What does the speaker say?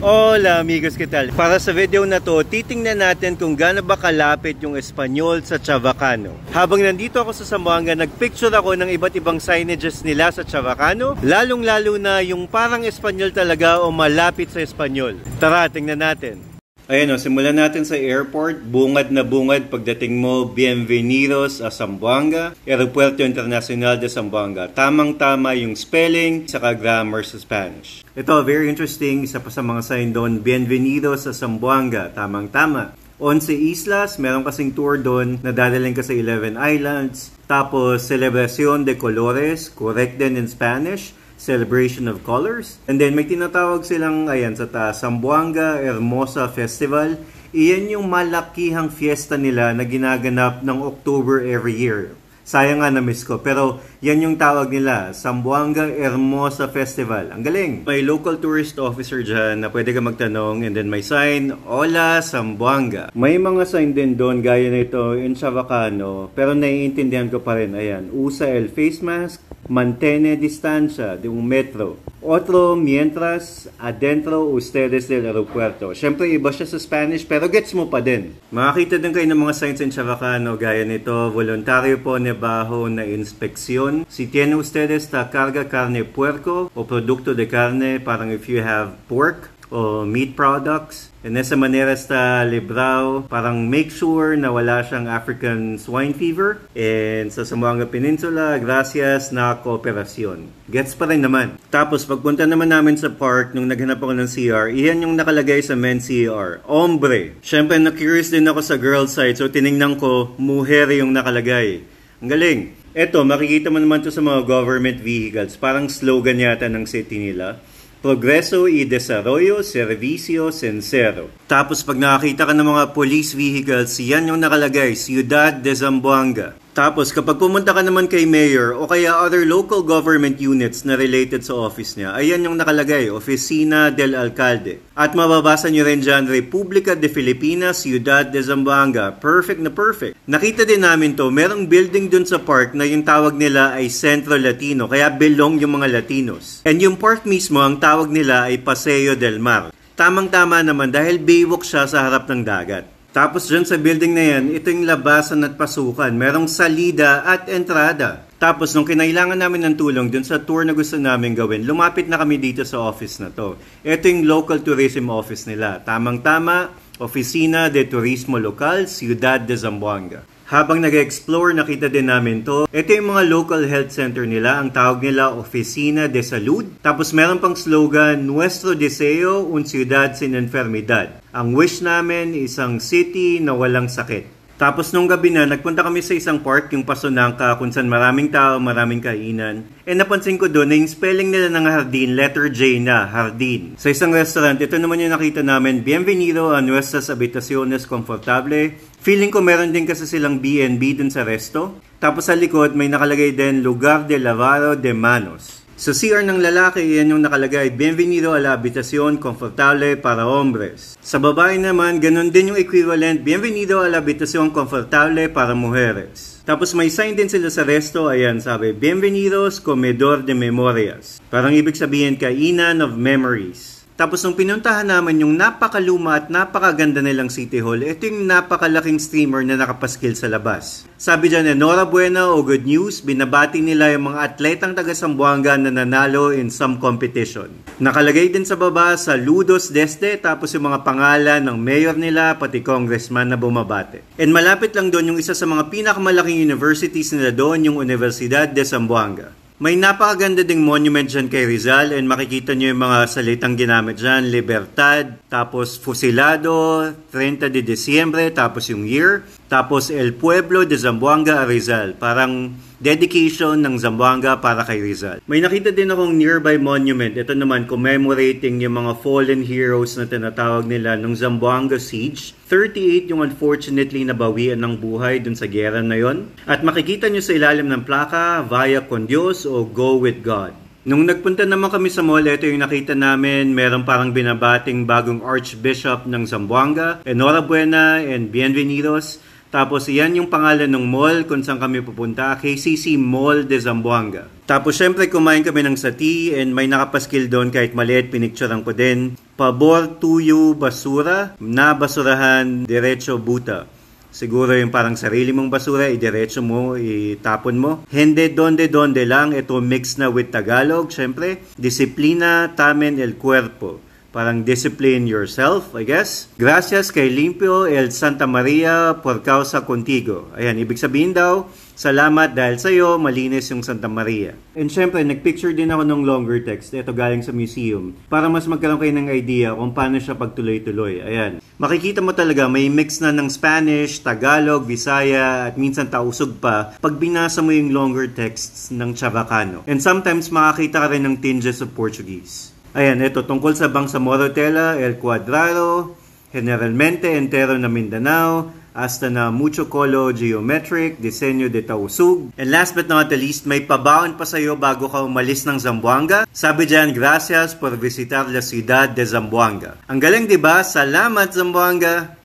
Hola amigos, ¿qué tal? Para sa video na to, titingnan natin kung gaano ba kalapit yung Espanyol sa Chavacano. Habang nandito ako sa Zamboanga, nagpicture ako ng iba't ibang signages nila sa Chavacano, lalong-lalo na yung parang Espanyol talaga o malapit sa Espanyol. Tara, tingnan natin. Ayan o, simulan natin sa airport. Bungad na bungad pagdating mo, bienvenidos a Zamboanga, Aeropuerto Internacional de Zamboanga. Tamang-tama yung spelling, saka grammar sa Spanish. Ito, very interesting, isa pa sa mga sign doon, bienvenidos a Zamboanga, tamang-tama. 11 islas, meron kasing tour doon na dadaling ka sa 11 islands. Tapos, Celebración de Colores, correct din in Spanish. Celebration of Colors. And then may tinatawag silang, ayan, sa taas, Zamboanga Hermosa Festival. Iyan yung malakihang fiesta nila na ginaganap ng October every year. Sayang nga na-miss ko. Pero yan yung tawag nila, Zamboanga Hermosa Festival. Ang galing! May local tourist officer dyan na pwede ka magtanong, and then may sign, Hola Zamboanga. May mga sign din doon gaya nito in Chavacano, pero naiintindihan ko pa rin. Ayan, usa el face mask, mantene distancia de un metro. Otro mientras adentro ustedes del aeropuerto. Siyempre iba siya sa Spanish pero gets mo pa din. Makakita din kayo ng mga signs in Chavacano gaya nito, voluntario po bajo na inspeksyon. Si tiene ustedes ta carga carne puerco o producto de carne, parang if you have pork o meat products. En esa manera está librado, parang make sure na wala siyang African swine fever. And sa Zamboanga Peninsula, gracias na kooperasyon. Gets pa rin naman. Tapos pagpunta naman namin sa park, nung naghanap ako ng CR, iyan yung nakalagay sa men's CR. Hombre. Siyempre na-curious din ako sa girl side, so tinignan ko, mujer yung nakalagay. Ang galing. Eto, makikita mo naman to sa mga government vehicles. Parang slogan yata ng city nila. Progreso y Desarrollo, Servicio Sincero. Tapos pag nakakita ka ng mga police vehicles, yan yung nakalagay, Ciudad de Zamboanga. Tapos kapag pumunta ka naman kay mayor o kaya other local government units na related sa office niya, ayan yung nakalagay, Oficina del Alcalde. At mababasa nyo rin dyan, República de Filipinas, Ciudad de Zamboanga. Perfect na perfect. Nakita din namin to, merong building dun sa park na yung tawag nila ay Centro Latino, kaya belong yung mga Latinos. And yung park mismo, ang tawag nila ay Paseo del Mar. Tamang-tama naman dahil baywalk siya sa harap ng dagat. Tapos dyan sa building na yan, ito yung labasan at pasukan. Merong salida at entrada. Tapos nung kinailangan namin ng tulong dun sa tour na gusto namin gawin, lumapit na kami dito sa office na to. Ito yung local tourism office nila. Tamang-tama, Oficina de Turismo Local, Ciudad de Zamboanga. Habang nag-explore, nakita din namin to. Ito yung mga local health center nila. Ang tawag nila, Oficina de Salud. Tapos meron pang slogan, Nuestro Deseo, un Ciudad sin Enfermedad. Ang wish namin, isang city na walang sakit. Tapos nung gabi na, nagpunta kami sa isang park, yung Pasonangka, kung saan maraming tao, maraming kainan. And napansin ko doon na yung spelling nila ng hardin, letter J na, hardin. Sa isang restaurant, ito naman yung nakita namin, Bienvenido a nuestras habitaciones confortable. Feeling ko meron din kasi silang B&B dun sa resto. Tapos sa likod, may nakalagay din, Lugar de Lavado de Manos. Sa CR ng lalaki, yan yung nakalagay, Bienvenido a la habitación confortable para hombres. Sa babae naman, ganun din yung equivalent, Bienvenido a la habitación confortable para mujeres. Tapos may sign din sila sa resto, ayan, sabi, Bienvenidos Comedor de Memorias. Parang ibig sabihin, kainan of memories. Tapos nung pinuntahan naman yung napakaluma at napakaganda nilang City Hall, ito yung napakalaking streamer na nakapaskil sa labas. Sabi dyan, enhorabuena o good news, binabati nila yung mga atletang taga Zamboanga na nanalo in some competition. Nakalagay din sa baba, saludos desde, tapos yung mga pangalan ng mayor nila, pati congressman na bumabate. And malapit lang doon yung isa sa mga pinakamalaking universities nila doon, yung Universidad de Zamboanga. May napakaganda ding monument dyan kay Rizal and makikita nyo yung mga salitang ginamit dyan. Libertad, tapos Fusilado, 30 de Diciembre, tapos yung year. Tapos El Pueblo de Zamboanga a Rizal. Parang dedication ng Zamboanga para kay Rizal. May nakita din akong nearby monument. Ito naman commemorating yung mga fallen heroes na tinatawag nila ng Zamboanga Siege. 38 yung unfortunately nabawian ng buhay dun sa gera na yon. At makikita nyo sa ilalim ng plaka, Vaya con Dios o Go with God. Nung nagpunta naman kami sa mall, ito yung nakita namin, meron parang binabating bagong Archbishop ng Zamboanga. Enhorabuena and bienvenidos. Tapos iyan yung pangalan ng mall kung saan kami pupunta, KCC Mall de Zamboanga. Tapos syempre kumain kami ng sati and may nakapaskil doon kahit maliit, pinicturean ko din. Pabor tuyo basura, na basurahan diretso buta. Siguro yung parang sarili mong basura, idiretso mo, itapon mo. Hindi donde lang, ito mix na with Tagalog, syempre. Disiplina tamen el cuerpo. Parang discipline yourself, I guess. Gracias kay Limpio el Santa Maria por causa contigo. Ayan, ibig sabihin daw, salamat dahil sa'yo, malinis yung Santa Maria. And syempre, nagpicture din ako ng longer text. Ito galing sa museum. Para mas magkaroon kayo ng idea kung paano siya pagtuloy-tuloy. Ayan. Makikita mo talaga, may mix na ng Spanish, Tagalog, Bisaya, at minsan tausog pa pag binasa mo yung longer texts ng Chavacano. And sometimes makakita ka rin ng tinges of Portuguese. Ayan, ito tungkol sa Bangsamoro Tela, El Cuadrado, generalmente entero na Mindanao, hasta na mucho colo geometric, disenyo de tausug. And last but not the least, may pabaon pa sa'yo bago ka umalis ng Zamboanga. Sabi dyan, gracias por visitar la ciudad de Zamboanga. Ang galing diba? Salamat Zamboanga!